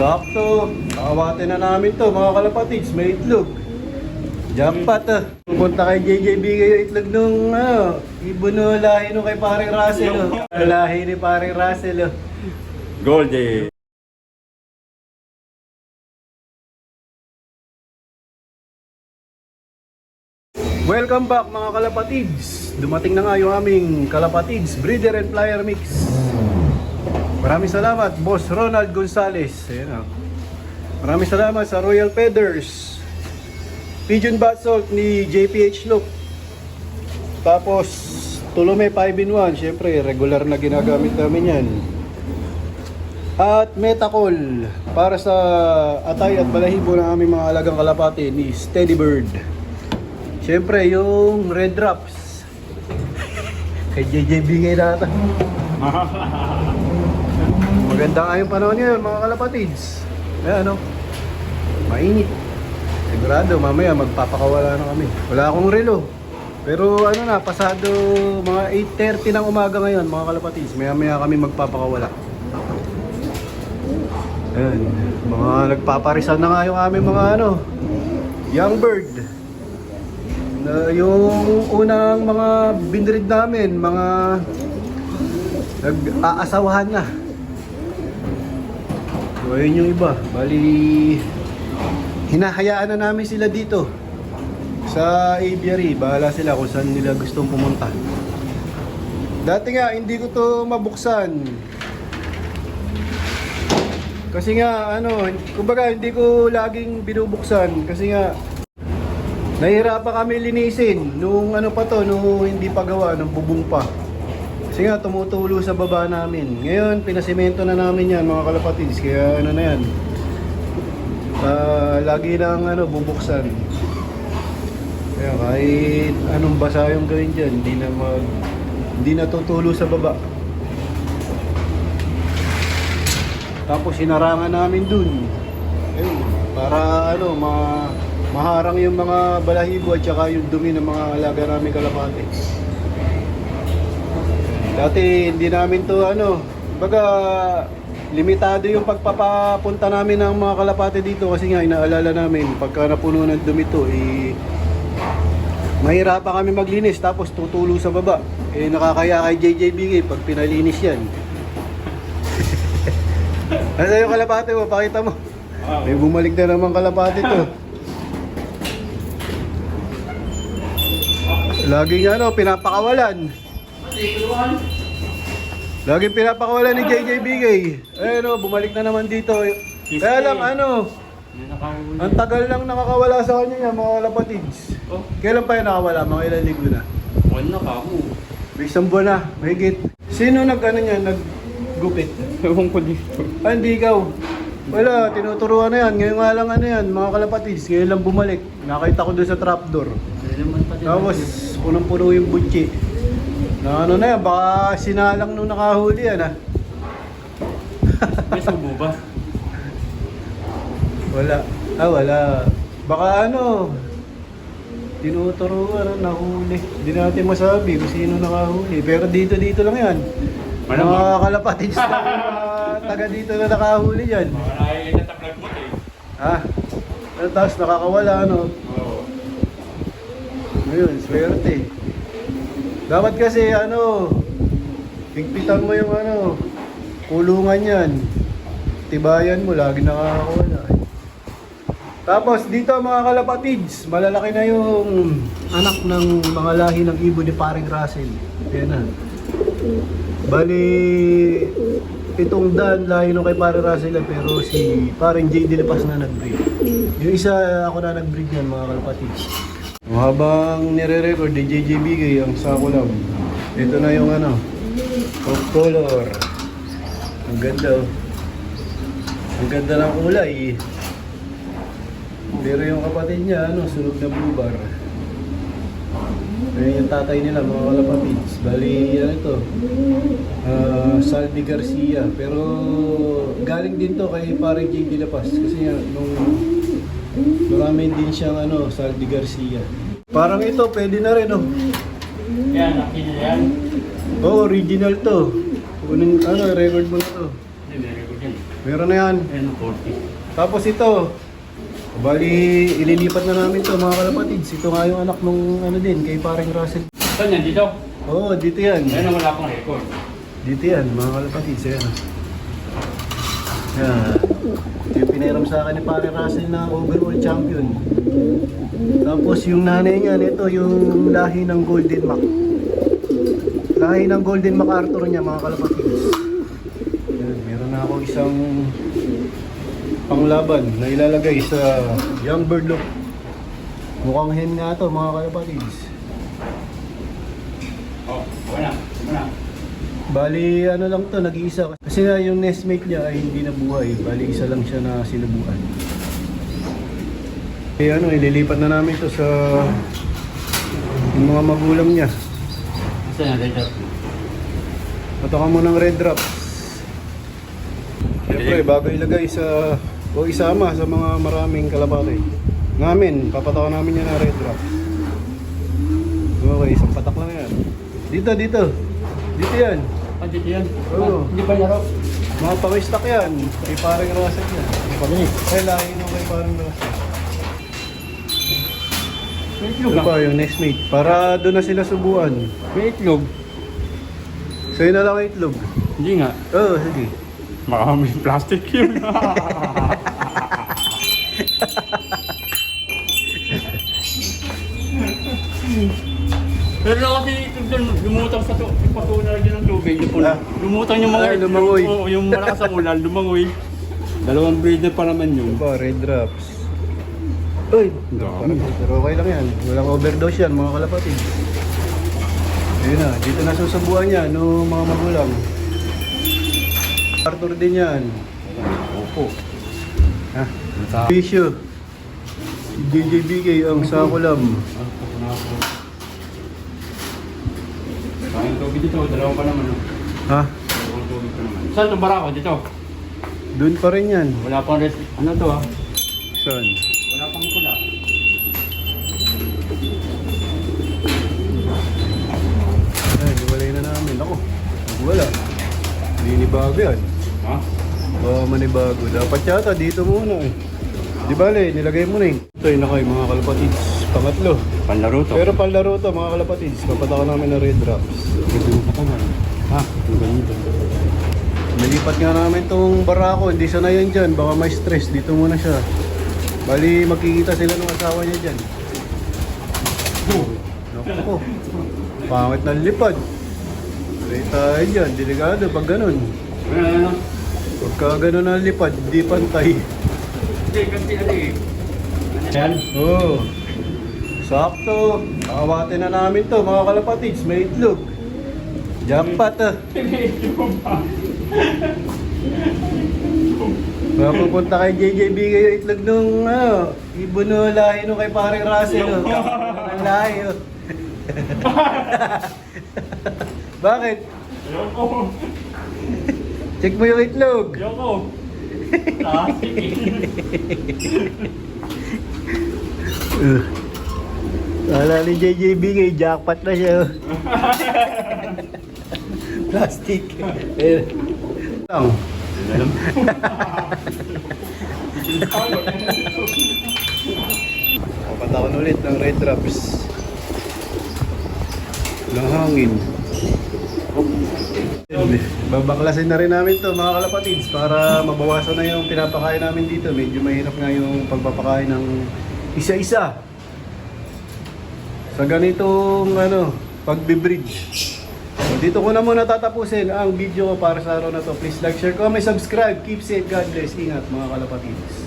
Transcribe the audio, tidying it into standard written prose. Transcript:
Sakto. Kakawatin na namin to mga kalapatids. May itlog. Jackpot ah. Pupunta kay JJBK yung itlog nung ibon no lahi nung kay paring Russell. Lahi ni paring Russell. Goldie. Welcome back mga kalapatids. Dumating na nga yung aming kalapatids breeder and flyer mix. Maraming salamat Boss Ronald Gonzales. Ayan, maraming salamat sa Royal Feathers, Pigeon Bath Salt ni JPH Look. Tapos Tulome 5-in-1. Syempre regular na ginagamit namin yan. At Metacol para sa atay at balahibo ng aming mga alagang kalapati ni Steady Bird. Siyempre, yung Red Drops. Kay JJBK natin. Maganda nga yung panahon ngayon, mga kalapatids. Ayan, ano? Mainit. Sigurado, mamaya magpapakawala na kami. Wala akong relo. Pero ano na, pasado mga 8:30 ng umaga ngayon, mga kalapatids. Maya-maya kami magpapakawala. Ayan. Mga nagpaparisan na nga yung aming mga young bird. Yung unang mga binrid namin, mga nag-aasawahan na. So ayun yung iba. Bali, hinahayaan na namin sila dito sa aviary. Bahala sila kung saan nila gustong pumunta. Dati nga, hindi ko to mabuksan. Kasi nga, kumbaga hindi ko laging binubuksan. Kasi nga, nahihirapan kami linisin nung nung hindi pa gawa, nung bubong pa. Kasi nga tumutulo sa baba namin. Ngayon pinasemento na namin yan mga kalapatids. Kaya na yan, lagi nang bubuksan. Kaya kahit anong basa yung gawin dyan, hindi na tutulo sa baba. Tapos sinarangan namin dun. Ayun, para maharang yung mga balahibo at saka yung dumi ng mga alaga namin kalapati. Dati hindi namin to baga limitado yung pagpapapunta namin ng mga kalapati dito kasi nga inaalala namin pagka napuno ng dumi to mahirapan kami maglinis tapos tutulo sa baba. Nakakaya kay JJBK pag pinalinis yan. Ano yung kalapati mo? Pakita mo. May bumalik na naman kalapati to. Laging pinapakawalan. Laging pinapakawalan ni JJBK. Ayun bumalik na naman dito. Kaya lang ang tagal lang nakakawala sa kanya niya mga kalapatids. Kailan pa yan nakawala? Mga ilang linggo na? Buwan na ka mo. May isang buwan na, mahigit. Sino naggupit? Ewan ko dito. Hindi ikaw. Wala, tinuturuan na yan. Ngayon nga lang mga kalapatids. Ngayon lang bumalik. Nakita ko doon sa trapdoor. Tapos, punong-puno yung butchi. Na yan, baka sinalang nung nakahuli yan May subo ba? Wala. Wala. Baka tinuturuan nahuli. Hindi natin masabi kung sino nakahuli. Pero dito lang yan. Mga kalapatids na taga dito na nakahuli yan. Mga naiinataplag mo Tapos nakakawala Oo. Ngayon, swerte. Dapat kasi higpitan mo yung kulungan yan. Tibayan mo, lagi nakakawala. Tapos dito mga kalapatids, malalaki na yung anak ng mga lahi ng ibon ni paring Russell. Ayan na. Bali, itong Dan lahi nung kay paring Russell pero si paring J. Dilipas na nag-breed. Yung isa ako na nag-breed yan mga kalapatids. Habang nire-record ni JJBK ang sako lang. Ito na yung of color. Ang ganda Ang ganda ng kulay. Pero yung kapatid niya sunog na blue bar. Ayun yung tatay nila mga kalapatids. Bali ito Salvi Garcia. Pero galing din to kay paring J. Dilipas. Kasi nung marami din siyang Salvi Garcia. Parang ito, pwede na rin Yan, nakita yan. original to. Record mo na to. Hindi, meron ko yan. Meron na yan. Ayan ang 40. Tapos ito, bali ililipat na namin to mga kalapatids. Ito nga yung anak nung ano din, kay paring Russell. Saan yan? Dito? Oo, dito yan. Ayan ang wala akong record. Dito yan, mga kalapatids. Ayan. Yan. Ito yung pinairam sa akin ni paring Russell na overall champion. Tapos yung nanay niya, ito yung lahi ng Golden Mac. Lahi ng Golden MacArthur niya mga kalapatids. Yan, meron na ako isang panglaban na ilalagay sa young bird look. Mukhang hen nga to mga kalapatids. Oh, wala. Wala. Bali ano lang to, nag-iisa. Kasi nga yung nestmate niya ay hindi nabuhay. Bali isa lang siya na sinubuan. Eh ano, ililipat na namin to sa yung mga magulang niya. Saan yan? Dito. Patakan mo ng red drops. Siyempre, bago ilagay sa o isama sa mga maraming kalapate. Ngamin, papatakan namin yan ng red drops. Okay, isang patak lang yan. Dito, dito. Dito yan. Ah, dito yan? Oo. Hindi pa laro? Mga pawistak yan. Kay parang Russell yan. Pagani. Kaya lahi nung kay parang Russell. May itlog Ito lang. pa yung next mate. Para doon na sila subuan. May itlog. Sa'yo na lang ang itlog. Hindi nga. Oo, sige. Baka may plastic yun. Pero kasi itlog doon, lumutang sa patunar dyan ng tubig. Ah. Lumutang yung mga Ay, itlog. lumangoy. Oo, yung malakas ang ulan, lumangoy. Dalawang breeder pa naman yun. Ito pa, red drops. Uy! Dami. Pero okay lang yan. Walang overdose yan, mga kalapatid. Ayun na, dito na susubuan niya, no mga magulang. Arthur din yan. Opo. Ha? Sa... Fisyo. Si JJBK ang sakulam. Kayang tubig dito, dalawang pa naman. Ha? Dalawang tubig pa naman. Saan ito barako? Dito? Doon pa rin yan. Wala pang rest. Ano to ah? Saan? Wala pang pula. Ay, niwalay na namin. Ako, wala. Ninibago yan. Ha? Baka manibago. Dapat yata dito muna eh. Di bale, nilagay mo na eh. Ito yun na kayo mga kalapatids. Pangatlo. Panlaro to. Pero panlaro to mga kalapatids. Papatakan namin ng red drops. Ito yung katawan. Ha? Yung ganito. Nalipat nga namin tong barako. Hindi sana yan dyan. Baka may stress. Dito muna siya. Bali, makikita sila ng asawa niya dyan. Naku. Pangit ng lipad. Kaya tayo dyan. Delikado pag ganun. Ano? Pagka ganun ang lipad, di pantay. Hindi, kasi ano eh. Yan? Oo. Sakto. Nakawatin na namin to mga kalapatids. May itlog. Jackpot ah. Mapupunta kay JJBK yung itlog nung ibon no lahi nung kay paring Russell. Ang lahi oh. Bakit? Yoko. Check mo yung itlog. Yoko. Plastic eh. Wala ni JJBK, jackpot na siya. Oh. Plastic. Lang. Alam. Papatawan ulit ng red drops. Ng hangin. Babaklasin na rin namin to mga kalapatids para mabawasan na yung pinapakain namin dito. Medyo mahirap nga yung pagpapakain ng isa-isa. Sa ganitong pagbe-bridge. So, dito ko na muna tatapusin ang video ko para sa araw na to. Please like, share, comment, subscribe. Keep safe, God bless. Ingat mga kalapatids.